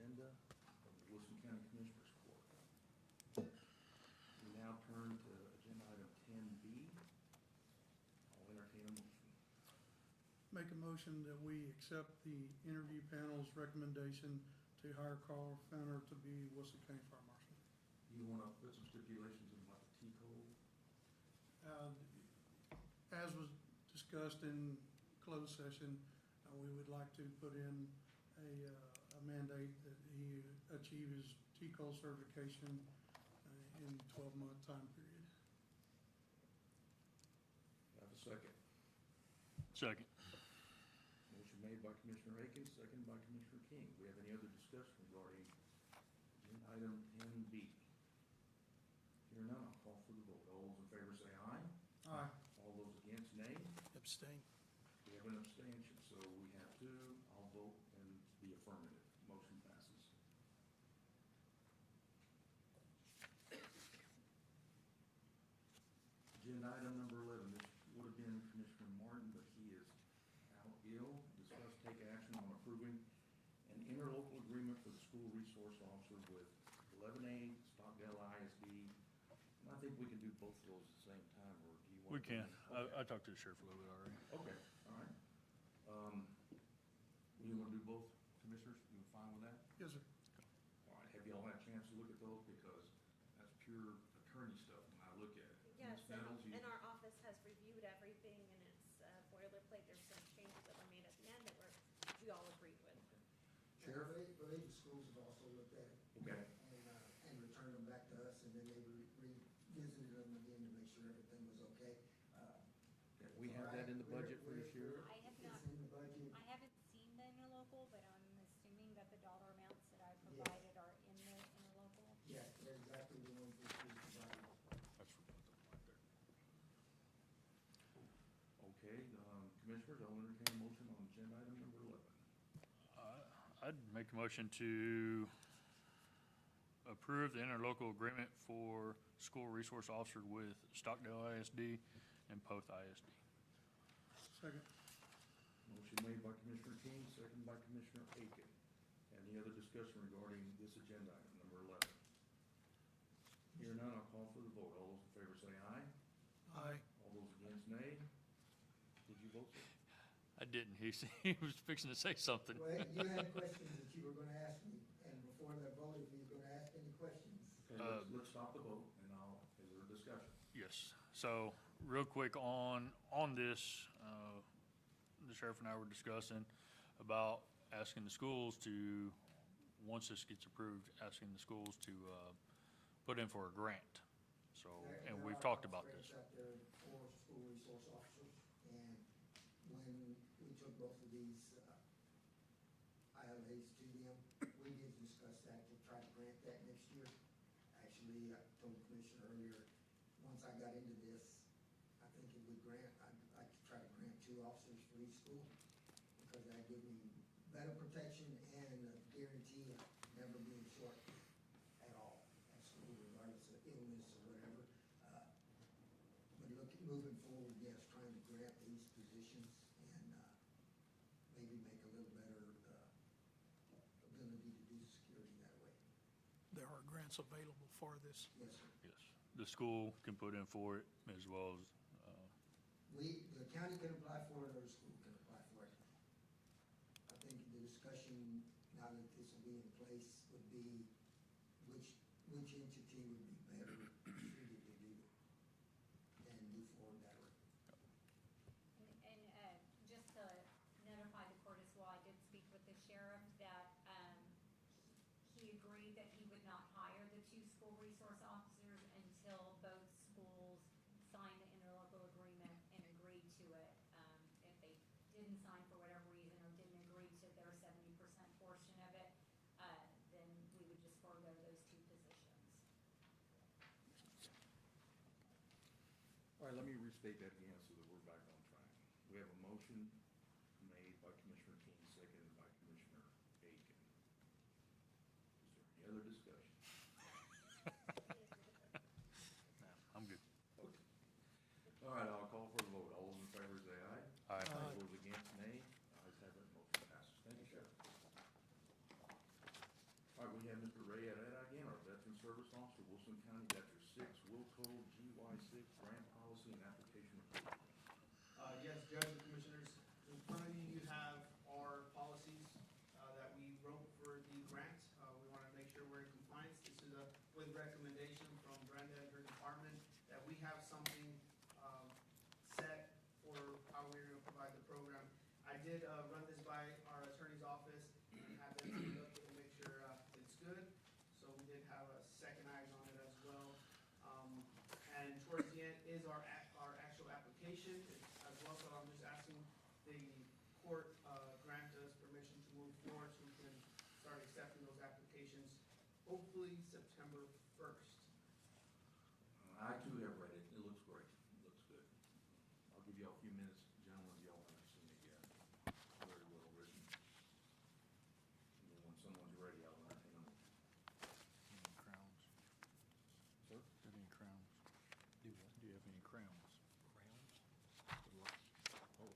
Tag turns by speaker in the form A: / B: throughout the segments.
A: agenda of the Wilson County Commissioners Court. We now turn to agenda item 10B. I'll entertain a motion.
B: Make a motion that we accept the interview panel's recommendation to hire Carl Fenner to be Wilson County Fire Marshal.
A: You want to put some stipulations in about the T code?
B: As was discussed in closed session, we would like to put in a mandate that he achieve his T-code certification in 12-month time period.
A: Have a second.
C: Second.
A: Motion made by Commissioner Akins, seconded by Commissioner King. Do we have any other discussion regarding agenda item 10B? Hearing none, I'll call for the vote. All those in favor say aye.
B: Aye.
A: All those against, nay.
B: Abstain.
A: We have an abstention, so we have two. I'll vote in the affirmative. Motion passes. Agenda item number 11, this would have been Commissioner Martin, but he is out ill. Discuss take action on approving an interlocal agreement for the school resource officer with 11A Stockdale ISD. And I think we can do both of those at the same time, or do you want?
C: We can.
A: Okay.
C: I talked to the sheriff a little bit already.
A: Okay, all right. You want to do both, commissioners? You fine with that?
B: Yes, sir.
A: All right, have y'all had a chance to look at those? Because that's pure attorney stuff when I look at it.
D: Yes,
A: Ms. Nettles, you-
D: and our office has reviewed everything, and it's boilerplate. There's some changes that were made at the end that we all agreed with.
A: Sheriff?
E: I believe the schools have also looked at it.
A: Okay.
E: And returned them back to us, and then they revisited them again to make sure everything was okay.
A: Okay, we have that in the budget for this year?
F: I have not,
E: It's in the budget.
F: I haven't seen the interlocal, but I'm assuming that the dollar amounts that I
E: Yes.
F: provided are in the interlocal.
E: Yes, they're exactly the ones that we provided.
C: That's for both of them right there.
A: Okay, commissioners, I'll entertain a motion on agenda item number 11.
C: I'd make a motion to approve the interlocal agreement for school resource officer with Stockdale ISD and Poth ISD.
B: Second.
A: Motion made by Commissioner King, seconded by Commissioner Aiken. Any other discussion regarding this agenda item, number 11? Here none, I'll call for the vote. All those in favor say aye.
B: Aye.
A: All those against, nay. Did you vote, sir?
C: I didn't. He was fixing to say something.
E: Well, you had questions that you were gonna ask me, and before that vote, if you were gonna ask any questions.
A: Okay, let's stop the vote, and is there a discussion?
C: Yes. So real quick on this, the sheriff and I were discussing about asking the schools to, once this gets approved, asking the schools to put in for a grant. So, and we've talked about this.
E: There are grants out there for school resource officers, and when we took both of these ILAs to them, we did discuss that to try to grant that next year. Actually, I told the commissioner earlier, once I got into this, I think it would grant, I could try to grant 2 officers for each school, because that give me better protection and a guarantee of never being short at all at school, regardless of illness or whatever. But moving forward, yes, trying to grant these positions and maybe make a little better ability to do security that way.
B: There are grants available for this.
E: Yes, sir.
C: Yes. The school can put in for it as well as,
E: The county can apply for it, or the school can apply for it. I think the discussion, now that this will be in place, would be which entity would be better suited to do it and move forward that way.
F: And just to notify the court as well, I did speak with the sheriff that he agreed that he would not hire the 2 school resource officers until both schools signed the interlocal agreement and agreed to it. If they didn't sign for whatever reason or didn't agree to their 70% portion of it, then we would just forego those 2 positions.
A: All right, let me restate that again so that we're back on track. We have a motion made by Commissioner King, seconded by Commissioner Aiken. Is there any other discussion?
C: I'm good.
A: Okay. All right, I'll call for the vote. All those in favor say aye.
C: Aye.
A: All those against, nay. Ayes have it, motion passes. Thank you, Sheriff. have Mr. Ray Herrera again, our Veteran Service Officer, Wilson County. Got your 6 Will Code GY6 grant policy and application approval.
G: Yes, Judge and Commissioners, in front of you, you have our policies that we wrote for the grant. We want to make sure we're in compliance. This is with recommendation from Brenda and her department that we have something set for how we're going to provide the program. I did run this by our attorney's office and have them take a look and make sure it's good. So we did have a second eyes on it as well. And towards the end is our actual application as well, so I'm just asking the court grant us permission to move forward so we can start accepting those applications, hopefully September 1st.
A: I too have read it. It looks great. It looks good. I'll give you all a few minutes, gentlemen, if y'all haven't seen it yet. Very well written. And then when someone's ready, I'll entertain them.
C: Any crowns?
A: Sir?
C: Any crowns? Do what? Do you have any crowns? Crowns? Oh,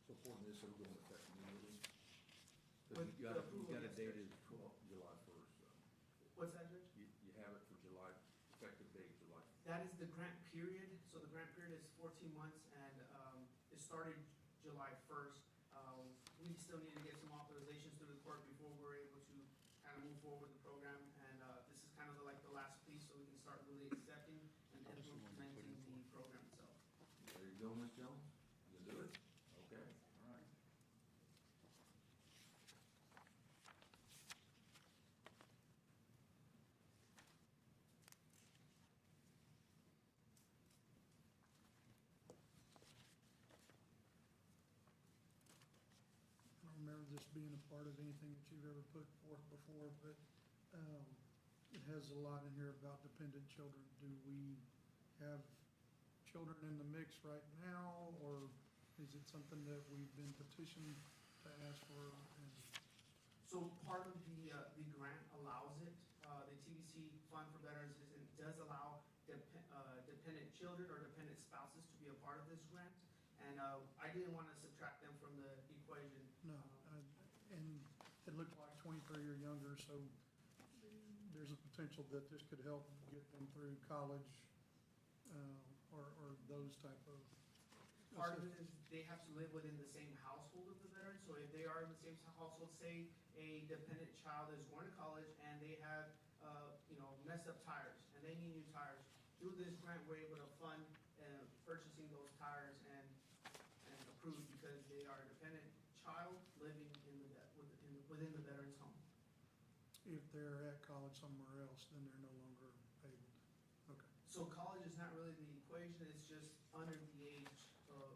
A: Supporting this, it'll go into effect immediately.
G: With
A: You got
G: the approval,
A: a
G: yes,
A: date
G: Judge.
A: is July 1st, so.
G: What's that, Judge?
A: You have it for July, effective date, July.
G: That is the grant period, so the grant period is 14 months, and it started July 1st. We still need to get some authorizations through the court before we're able to kind of move forward with the program, and this is kind of like the last piece, so we can start really accepting and implementing the program itself.
A: There you go, Ms. Jones. You can do it? Okay, all right.
B: I don't remember this being a part of anything that you've ever put forth before, but it has a lot in here about dependent children. Do we have children in the mix right now, or is it something that we've been petitioned to ask for? And
G: So part of the grant allows it, the TBC Fund for Veterans does allow dependent children or dependent spouses to be a part of this grant. And I didn't want to subtract them from the equation.
B: No, and it looked like 23 or younger, so there's a potential that this could help get them through college, or those type of.
G: Part of it is they have to live within the same household of the veteran, so if they are in the same household, say a dependent child is going to college and they have, messed up tires and they need new tires. Through this grant, we're able to fund purchasing those tires and approved because they are a dependent child living within the veteran's home.
B: If they're at college somewhere else, then they're no longer able to. Okay.
G: So college is not really the equation, it's just under the age of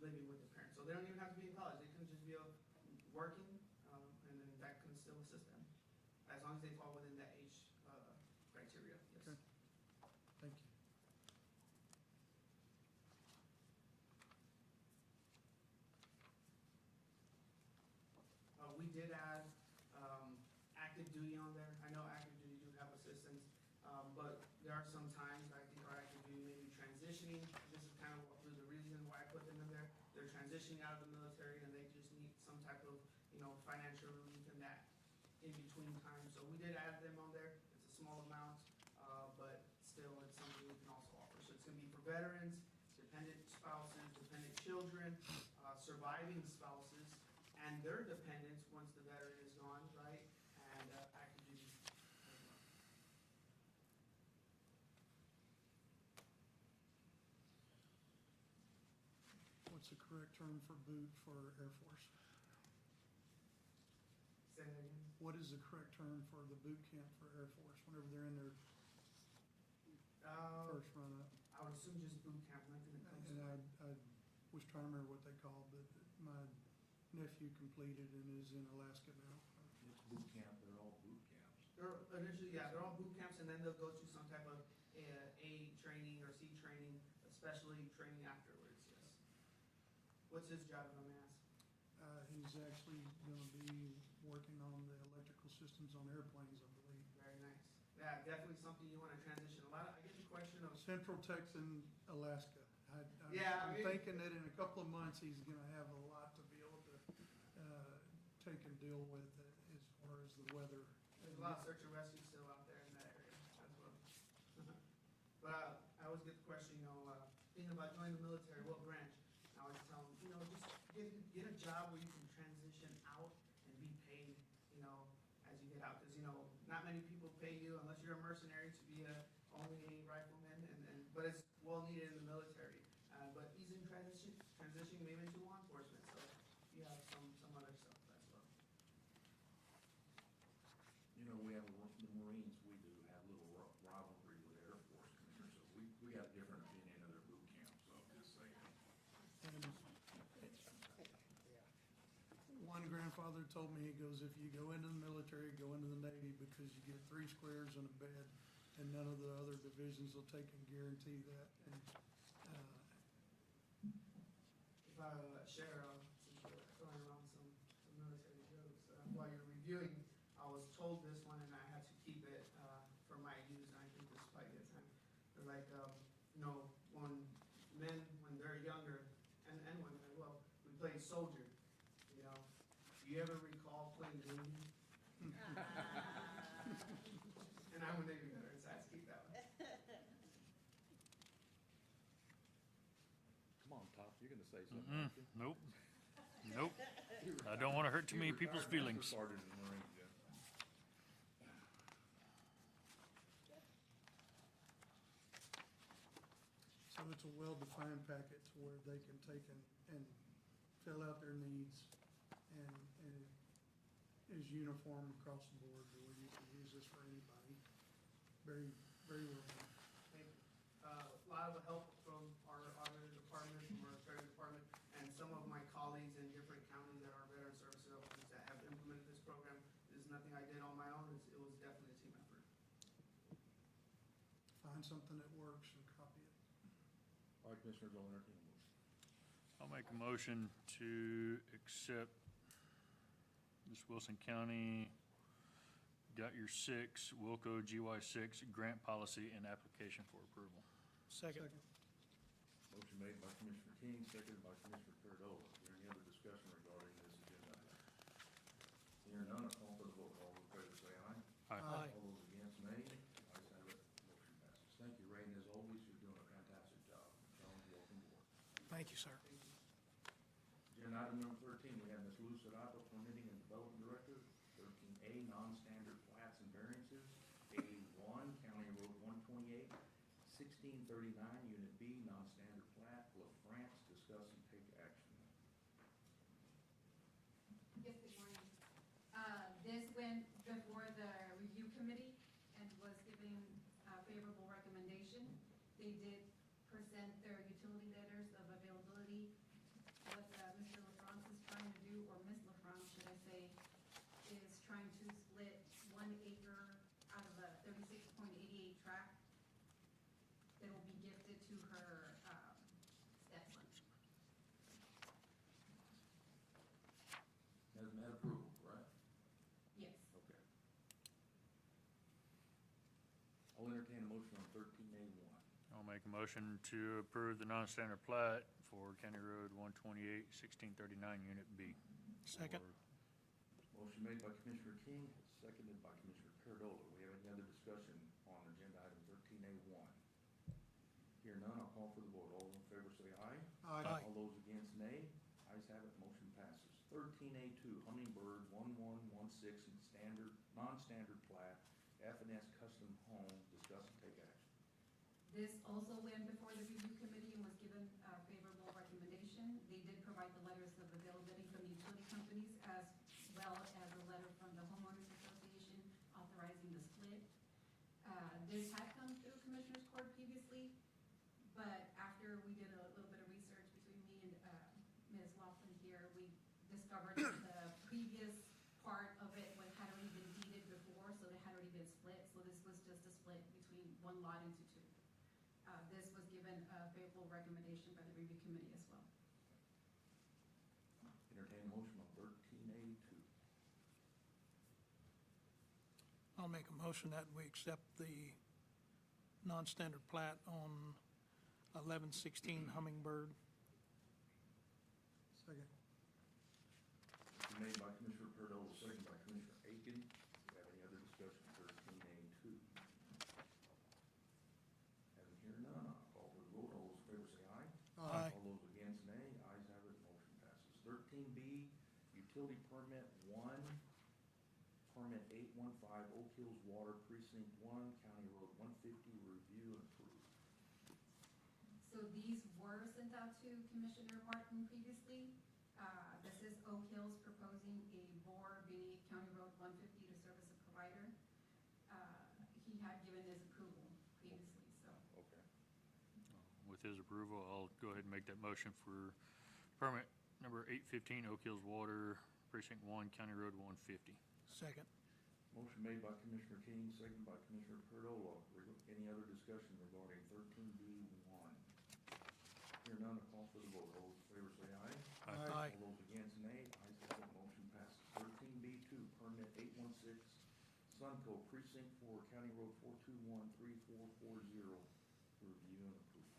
G: living with the parents. So they don't even have to be in college, they can just be working, and then that can still assist them, as long as they fall within that age criteria, yes.
B: Okay. Thank you.
G: We did add active duty on there. I know active duty do have assistance, but there are some times I think our active duty may be transitioning. This is kind of the reason why I put them in there. They're transitioning out of the military and they just need some type of, financial relief in that in-between time. So we did add them on there. It's a small amount, but still it's something we can also offer. So it's gonna be for veterans, dependent spouses, dependent children, surviving spouses, and their dependents once the veteran is gone, right? And active duty as well.
B: What's the correct term for boot for Air Force?
G: Say that again?
B: What is the correct term for the boot camp for Air Force whenever they're in their first run up?
G: I would assume just boot camp, nothing that comes.
B: And I was trying to remember what they called, but my nephew completed and is in Alaska now.
A: It's boot camp, they're all boot camps.
G: They're initially, yeah, they're all boot camps, and then they'll go to some type of A training or C training, especially training afterwards, yes. What's his job, if I may ask?
B: He's actually gonna be working on the electrical systems on airplanes, I believe.
G: Very nice. Yeah, definitely something you wanna transition. I get the question of,
B: Central Texan, Alaska.
G: Yeah, I
B: I'm
G: mean-
B: thinking that in a couple of months, he's gonna have a lot to be able to, take and deal with as far as the weather.
G: there's a lot of search and rescue still out there in that area as well. But I always get the question, thinking about joining the military, what branch? I always tell them, just get a job where you can transition out and be paid, as you get out. Because, not many people pay you unless you're a mercenary to be only a rifleman, but it's well needed in the military. But he's in transitioning maybe into law enforcement, so you have some other stuff as well.
A: We have, the Marines, we do have a little rivalry with Air Force Commissioners, so we got a different opinion of their boot camp, so just saying.
B: And one grandfather told me, he goes, if you go into the military, go into the Navy because you get 3 squares and a bed, and none of the other divisions will take and guarantee that. And,
G: If I share, since we're throwing around some military jokes, while you're reviewing, I was told this one and I had to keep it for my use, and I think this is probably a good time. They're like, when they're younger, and women as well, we play soldier, Do you ever recall playing Navy? And I'm a Navy veteran, so I had to keep that one.
A: Come on, Top, you're gonna say something, aren't you?
C: Nope. Nope. I don't want to hurt too many people's feelings.
A: Sergeant in the Marines, yeah.
B: So it's a well-defined packet to where they can take and fill out their needs, and it is uniform across the board, to where you can use this for anybody. Very, very well done.
G: Thank you. A lot of help from our auditor department, from our treasury department, and some of my colleagues in different counties that are veteran services officers that have implemented this program. This is nothing I did on my own, it was definitely a team effort.
B: Find something that works and copy it.
A: All right, Commissioners, I'll entertain a motion.
C: I'll make a motion to accept this Wilson County Got Your Six, Wilco GY6 grant policy and application for approval.
B: Second.
A: Motion made by Commissioner King, seconded by Commissioner Cardova. Is there any other discussion regarding this agenda item? Hearing none, I'll call for the vote. All in favor say aye.
B: Aye.
A: All those against, nay. Ayes have it, motion passes. Thank you, Ray, and as always, you're doing a fantastic job. John, welcome aboard.
B: Thank you, sir.
A: Agenda item number 13, we have Ms. Lou Sadato, Permitting and Development Director. 13A, non-standard plats and variances. A1, County Road 128, 1639, Unit B, non-standard plat. La France, discuss and take action.
F: Yes, good morning. This went before the review committee and was given a favorable recommendation. They did present their utility letters of availability. What Mr. LaFrance is trying to do, or Ms. LaFrance, should I say, is trying to split 1 acre out of a 36.88 tract that will be gifted to her stepson.
A: Has met approval, right?
F: Yes.
A: Okay. I'll entertain a motion on 13A1.
C: I'll make a motion to approve the non-standard plat for County Road 128, 1639, Unit B.
B: Second.
A: Motion made by Commissioner King, seconded by Commissioner Cardova. We have any other discussion on agenda item 13A1? Here none, I'll call for the vote. All in favor say aye.
B: Aye.
A: All those against, nay. Ayes have it, motion passes. 13A2, Hummingbird 1116, non-standard plat, F&S Custom Home, discuss and take action.
F: This also went before the review committee and was given a favorable recommendation. They did provide the letters of availability from the utility companies as well as a letter from the homeowners association authorizing the split. This had come through Commissioners Court previously,
H: after we did a little bit of research between me and Ms. Laughlin here, we discovered that the previous part of it had already been deeded before, so it had already been split. So this was just a split between one lot into two. This was given a favorable recommendation by the review committee as well.
A: Entertain a motion on 13A2.
I: I'll make a motion that we accept the non-standard plat on 1116 Hummingbird.
B: Second.
A: Motion made by Commissioner Perdola, second by Commissioner Aiken. Do we have any other discussion on 13A2? Having here none, I'll call for the vote. All those in favor say aye.
I: Aye.
A: All those against, nay. Ayes have it, motion passes. 13B, utility permit 1, permit 815 Oak Hills Water Precinct 1, County Road 150, review and approve.
H: So these were sent out to Commissioner Martin previously. This is Oak Hills proposing a bore beneath County Road 150 to serve as a provider. He had given his approval previously, so.
A: Okay.
C: With his approval, I'll go ahead and make that motion for permit number 815 Oak Hills Water, Precinct 1, County Road 150.
I: Second.
A: Motion made by Commissioner King, second by Commissioner Perdola. Any other discussion regarding 13B1? Hear none, I'll call for the vote. All those in favor say aye.
I: Aye.
A: All those against, nay. Ayes have it, motion passes. 13B2, permit 816 Sunco Precinct 4, County Road 4213440, review and approve.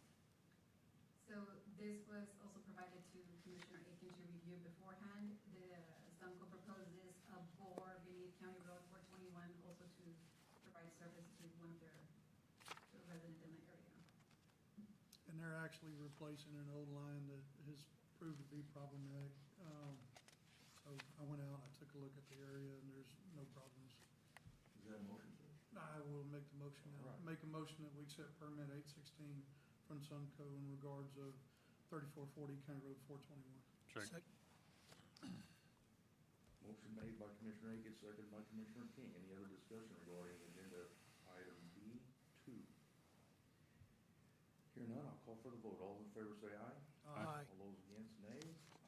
H: So this was also provided to Commissioner Aiken to review beforehand. The Sunco proposes a bore beneath County Road 421 also to provide service to one of their to a resident in the area.
B: And they're actually replacing an old line that has proved to be problematic. So I went out, I took a look at the area, and there's no problems.
A: Is that a motion, sir?
B: I will make the motion now.
A: All right.
B: Make a motion that we accept permit 816 from Sunco in regards of 3440 County Road 421.
C: Second.
A: Motion made by Commissioner Aiken, second by Commissioner King. Any other discussion regarding agenda item B2? Hear none, I'll call for the vote. All in favor say aye.
I: Aye.
A: All those against, nay.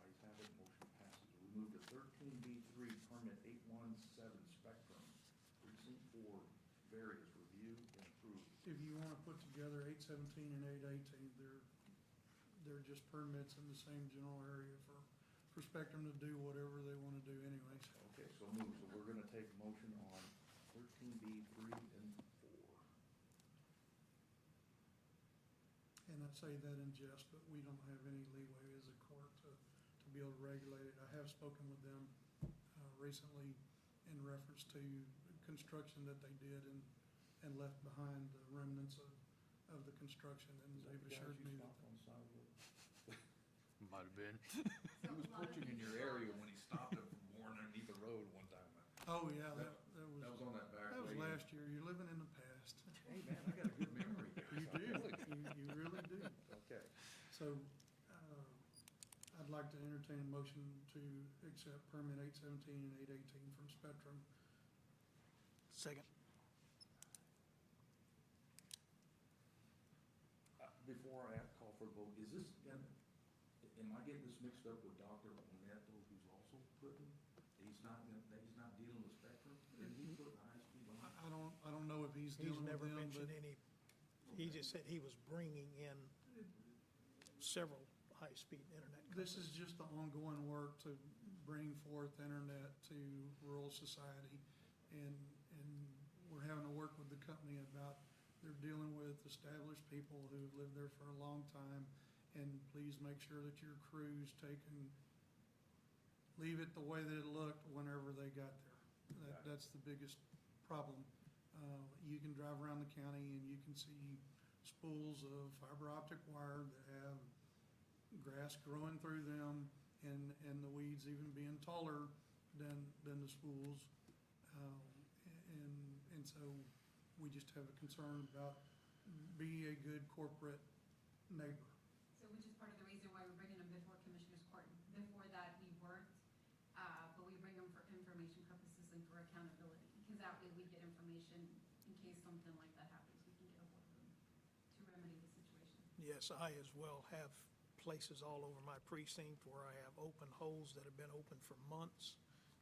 A: Ayes have it, motion passes. We move to 13B3, permit 817 Spectrum, Precinct 4, various review and approve.
B: If you want to put together 817 and 818, they're just permits in the same general area for Spectrum to do whatever they want to do anyways.
A: Okay, so move. So we're gonna take a motion on 13B3 and 4.
B: And I say that in jest, but we don't have any leeway as a court to be able to regulate it. I have spoken with them recently in reference to construction that they did and left behind the remnants of the construction, and they've assured me that.
A: On the side of the road?
C: Might have been.
A: He was pushing in your area when he stopped him from boring underneath the road one time.
B: Oh, yeah,
A: That
B: that
A: was on that back
B: was
A: way in.
B: last year. You're living in the past.
A: Hey, man, I got a good memory.
B: You do, you really do.
A: Okay.
B: So, I'd like to entertain a motion to accept permit 817 and 818 from Spectrum.
I: Second.
A: Before I call for a vote, is this, am I getting this mixed up with Dr. Oneto, who's also putting, he's not dealing with Spectrum? Did he put the high-speed line?
B: I don't know if he's
I: He's
B: dealing with
I: never
B: them,
I: mentioned
B: but
I: any, he just said he was bringing in several high-speed internet
B: this
I: companies.
B: is just the ongoing work to bring forth internet to rural society. And we're having to work with the company about, they're dealing with established people who've lived there for a long time. And please make sure that your crews leave it the way that it looked whenever they got there. That's the biggest problem. You can drive around the county and you can see spools of fiber optic wire that have grass growing through them and the weeds even being taller than the spools. And so we just have a concern about being a good corporate neighbor.
H: So which is part of the reason why we're bringing them before Commissioners Court. Before that, we weren't, but we bring them for information purposes and for accountability. Because that way we get information in case something like that happens, we can get a hold of them to remedy the situation.
I: Yes, I as well have places all over my precinct where I have open holes that have been open for months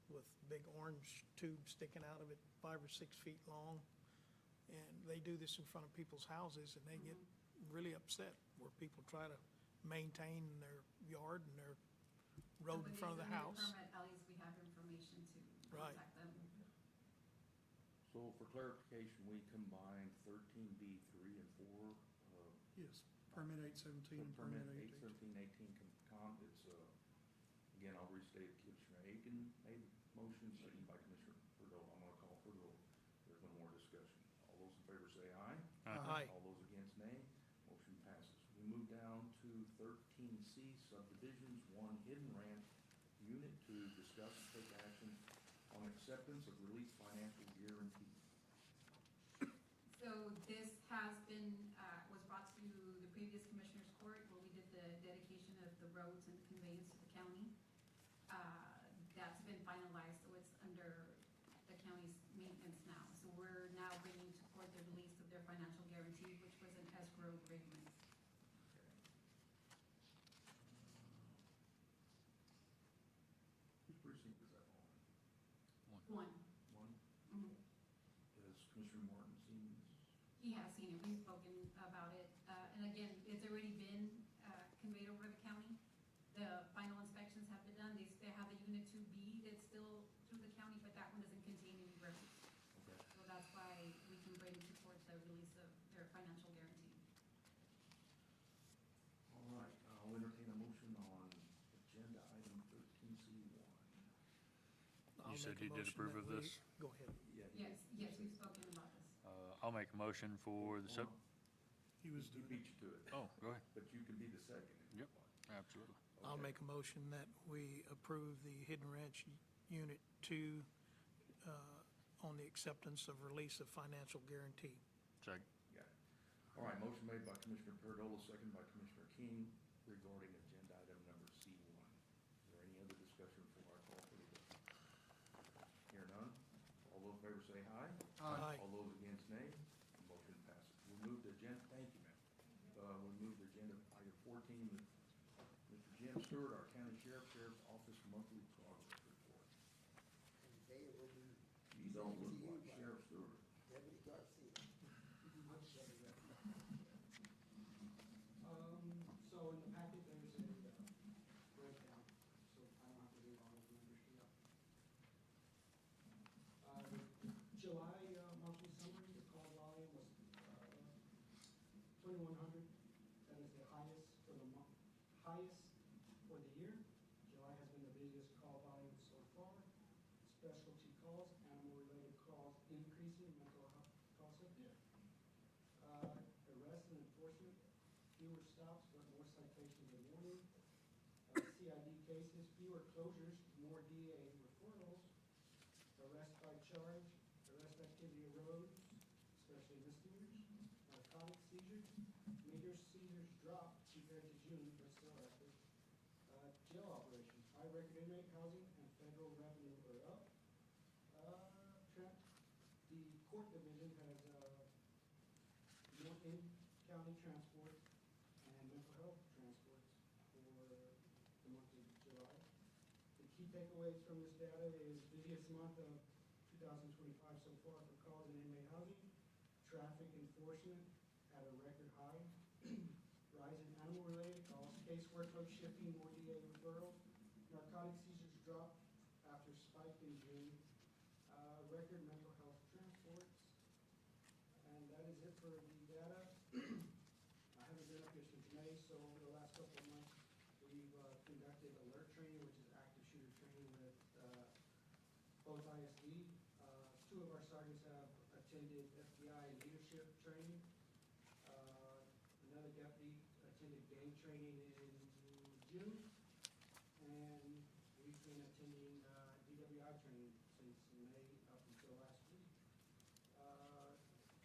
I: with big orange tubes sticking out of it, 5 or 6 feet long. And they do this in front of people's houses, and they get really upset where people try to maintain their yard and their road in front of the house.
H: Permit, at least we have information to
I: Right.
H: contact them.
A: So for clarification, we combined 13B3 and 4,
B: Yes, permit 817 and permit
A: permit
B: 818.
A: 817, 18, it's, again, I'll restate, Commissioner Aiken made the motion, seconded by Commissioner Perdola. I'm gonna call for the vote. There's no more discussion. All those in favor say aye.
I: Aye.
A: All those against, nay. Motion passes. We move down to 13C subdivisions, 1 Hidden Ranch, Unit 2, discuss and take action on acceptance of release financial guarantee.
H: So this has been, was brought to the previous commissioners court where we did the dedication of the roads and conveyance to the county. That's been finalized, so it's under the county's maintenance now. So we're now bringing to court the release of their financial guarantee, which was an escrow agreement.
A: Whose precinct is that on?
H: One.
A: One?
H: Mhm.
A: Has Commissioner Martin seen this?
H: He has seen it, we've spoken about it, and again, it's already been conveyed over to the county. The final inspections have been done, they have a unit 2B that's still through the county, but that one doesn't contain any roads.
A: Okay.
H: So that's why we can bring to court the release of their financial guarantee.
A: All right, I'll entertain a motion on agenda item 13C1.
I: I'll
C: You said
I: make a
C: you did
I: motion
C: approve
I: that
C: of
I: we-
C: this?
I: Go ahead.
A: Yeah.
H: Yes, we've spoken about this.
C: I'll make a motion for the sub,
B: He was
A: He
B: doing
A: beat you to it.
C: oh, go ahead.
A: But you can be the second if you
C: Yep.
A: want.
C: Absolutely.
I: I'll
A: Okay.
I: make a motion that we approve the Hidden Ranch Unit 2 on the acceptance of release of financial guarantee.
C: Second.
A: Got it. All right, motion made by Commissioner Perdola, second by Commissioner King regarding agenda item number C1. Is there any other discussion before I call for the vote? Hear none? All those in favor say aye.
I: Aye.
A: All those against, nay. Motion passes. We'll move to agenda, thank you, ma'am. We'll move to agenda item 14, Mr. Jim Stewart, our county sheriff's office monthly progress report.
E: Today will be
A: You don't look like Sheriff Stewart.
E: Deputy Garcia. Much better.
J: So in the packet, there's a breakdown, so I don't have to read all of the numbers here. The July monthly summary, the call volume was 2,100. That is the highest for the month, highest for the year. July has been the busiest call volume so far. Specialty calls, animal-related calls increasing, mental health calls have dipped. Arrest and enforcement, fewer stops, but more citations and warning. CID cases, fewer closures, more DA referrals. Arrest by charge, arrest activity arose, especially misdemeanors. Narcotic seizures, meter seizures dropped compared to June, but still active. Jail operations, high record inmate housing and federal revenue are up. The court division has more in-county transport and mental health transports for the month of July. The key takeaways from this data is busiest month of 2025 so far for calls and inmate housing. Traffic enforcement at a record high. Rise in animal-related calls, case workload shifting, more DA referrals. Narcotic seizures dropped after spike in June. Record mental health transports. And that is it for the data. I haven't been up here since May, so over the last couple of months, we've conducted alert training, which is active shooter training with both ISD. Two of our sergeants have attended FBI and leadership training. Another deputy attended gang training in June. And we've been attending DWI training since May up until last week.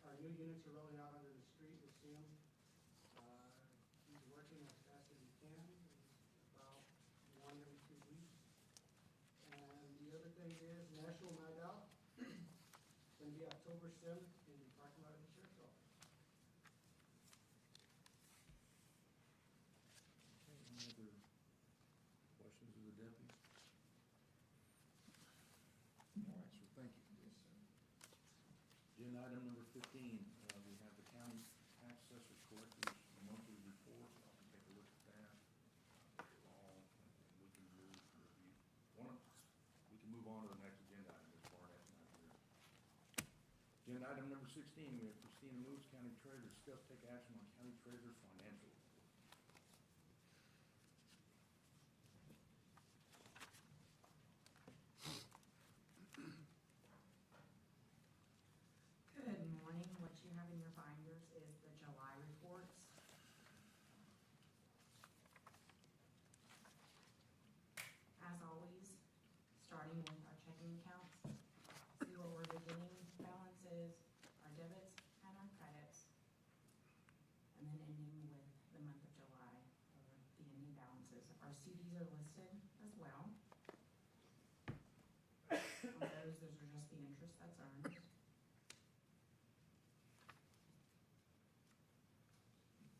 J: Our new units are rolling out onto the street. We'll see them. He's working as fast as he can. It's about 1 every 2 weeks. And the other thing is National Night Out. It's going to be October 7th in the parking lot of the sheriff's office.
A: item number 15, we have the county tax assessor collector's monthly report. I'll take a look at that. All, and we can move, we can move on to the next agenda item as far as not here. Agenda item number 16, we have Christina Moves, county treasurer, discuss take action on county treasurer's financial report.
K: Good morning. What you have in your binders is the July reports. As always, starting with our checking accounts, see what our beginning balances, our debits and our credits, and then ending with the month of July, or the ending balances. Our CDs are listed as well. On those are just the interest that's earned.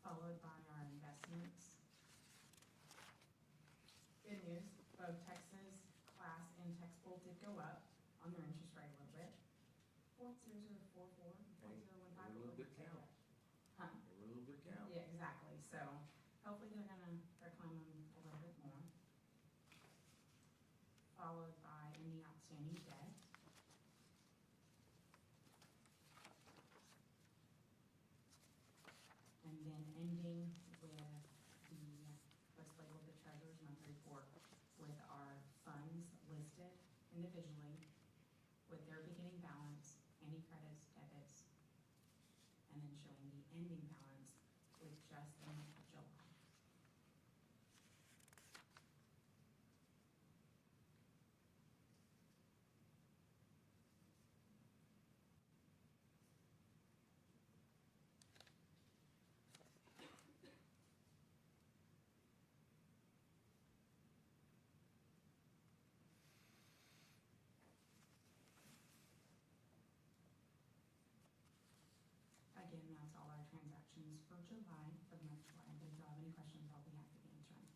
K: Followed by our investments. Good news, both Texas Class and Textbowl did go up on their interest rate a little bit. 0.0044, 0.015.
A: Hey, a little bit count.
K: Huh?
A: A little bit count.
K: Yeah, exactly. So hopefully they're climb them a little bit more. Followed by any outstanding debt. And then ending with what's labeled the treasurer's monthly report with our funds listed individually with their beginning balance, any credits, debits, and then showing the ending balance with just the month of July. Again, that's all our transactions for July, for the month of July. If you have any questions, I'll be happy to answer them.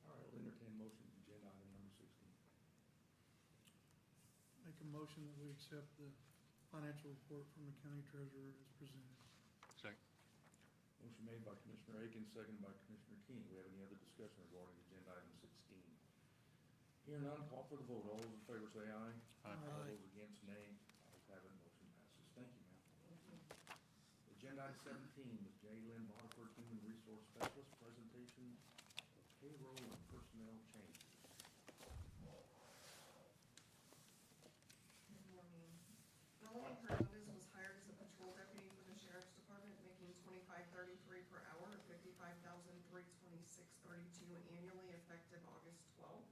A: All right, I'll entertain motion to agenda item number 16.
B: Make a motion that we accept the financial report from the county treasurer as presented.
C: Second.
A: Motion made by Commissioner Aiken, seconded by Commissioner Keen. We have any other discussion regarding agenda item 16? Hearing none, call for the vote. All those in favor say aye.
C: Aye.
A: All those against, nay. Ayes have it, motion passes. Thank you, ma'am. Agenda item 17, Ms. J. Lynn Waterford, Human Resource Specialist, presentation of payroll and personnel changes.
L: Good morning. Melanie Hernandez was hired as a patrol deputy for the sheriff's department, making $25.33 per hour, or $55,326.32 annually, effective August 12th.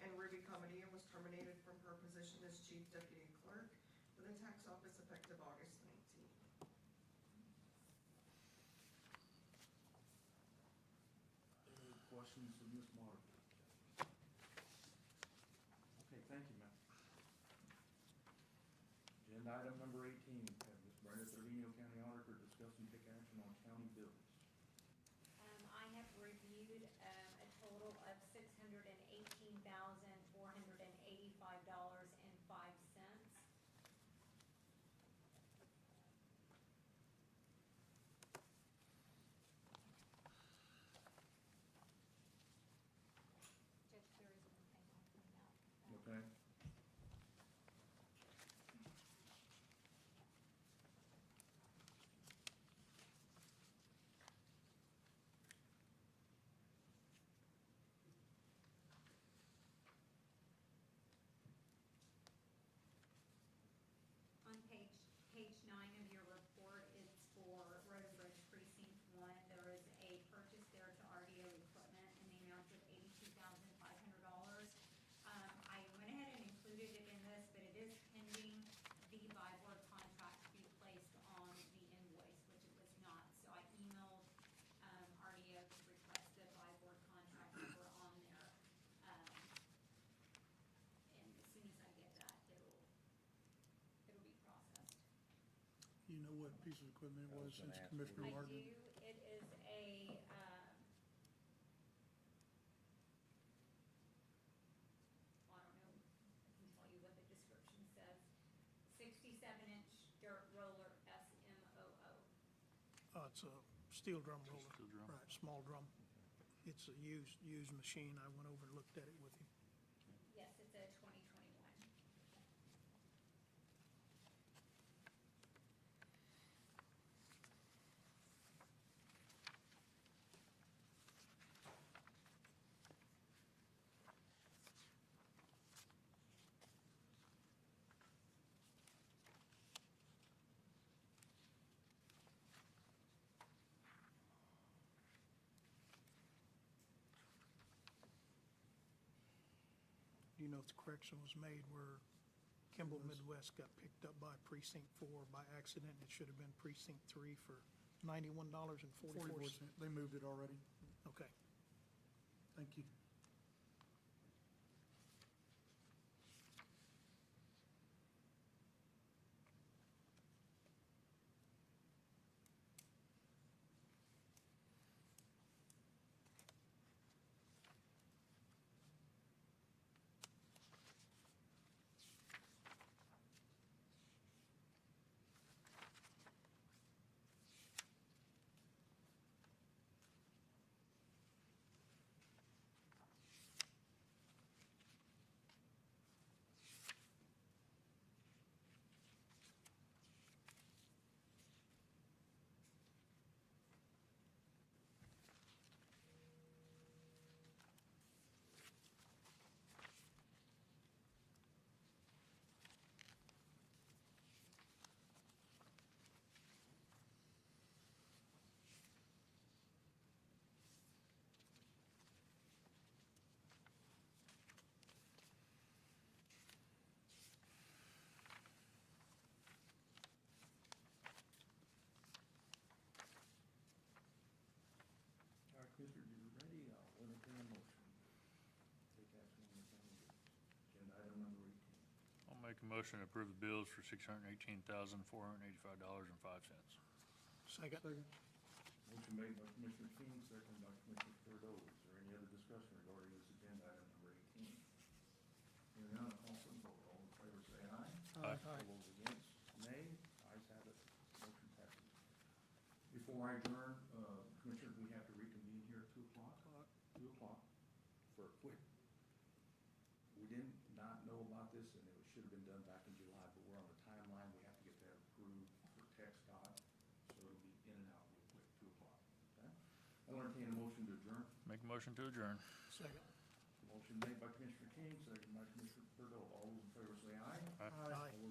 L: And Ruby Comedia was terminated from her position as chief deputy clerk for the tax office, effective August 19th.
A: Any questions of Ms. Waterford? item number 18, have Ms. Brenda Trevino, County Auditor, discuss and take action on county bills.
F: I have reviewed, a total of $618,485.05. Judge, there is one thing I'll point out.
A: Okay?
F: On page 9 of your report, it's for Road and Bridge Precinct 1. There is a purchase there to RDO equipment in the amount of $82,500. I went ahead and included it in this, but it is pending the Vibor contract to be placed on the invoice, which it was not. So I emailed RDO to request the Vibor contract number on there. And as soon as I get that, it'll be processed.
B: You know what piece of equipment it
A: I
B: was
A: was gonna
B: since
A: ask
B: Commissioner
F: I
B: Martin?
F: do, it is a, I don't know, I can tell you what the description says. 67-inch dirt roller SMOO.
I: It's a steel drum roller.
C: Steel drum.
I: Right, small drum. It's a used machine. I went over and looked at it with him.
F: Yes, it's a 2021.
I: Do you know if the correction was made where Kimball Midwest got picked up by Precinct 4 by accident? It should have been Precinct 3 for $91.44.
B: 44 cents. They moved it already.
I: Okay.
B: Thank you.
A: All right, Commissioner, you're ready, I'll entertain a motion. Take action on the county bills. Agenda item number 18.
C: I'll make a motion to approve the bills for $618,485.05.
I: Second.
B: Second.
A: Motion made by Commissioner King, second by Commissioner Thurlow. Is there any other discussion regarding this agenda item number 18? Hearing none, I'll call for the vote. All in favor say aye.
C: Aye.
A: All those against, nay. Ayes have it. Motion passes. Before I adjourn, Commissioners, we have to reconvene here at 2 o'clock. 2 o'clock for a quick. We did not know about this, and it should have been done back in July, but we're on the timeline. We have to get that approved for TxDOT, so it'll be in and out real quick, 2 o'clock. Okay? I'll entertain a motion to adjourn.
C: Make a motion to adjourn.
I: Second.
A: Motion made by Commissioner King, second by Commissioner Thurlow. All those in favor say aye.
C: Aye.
I: Aye.
A: All those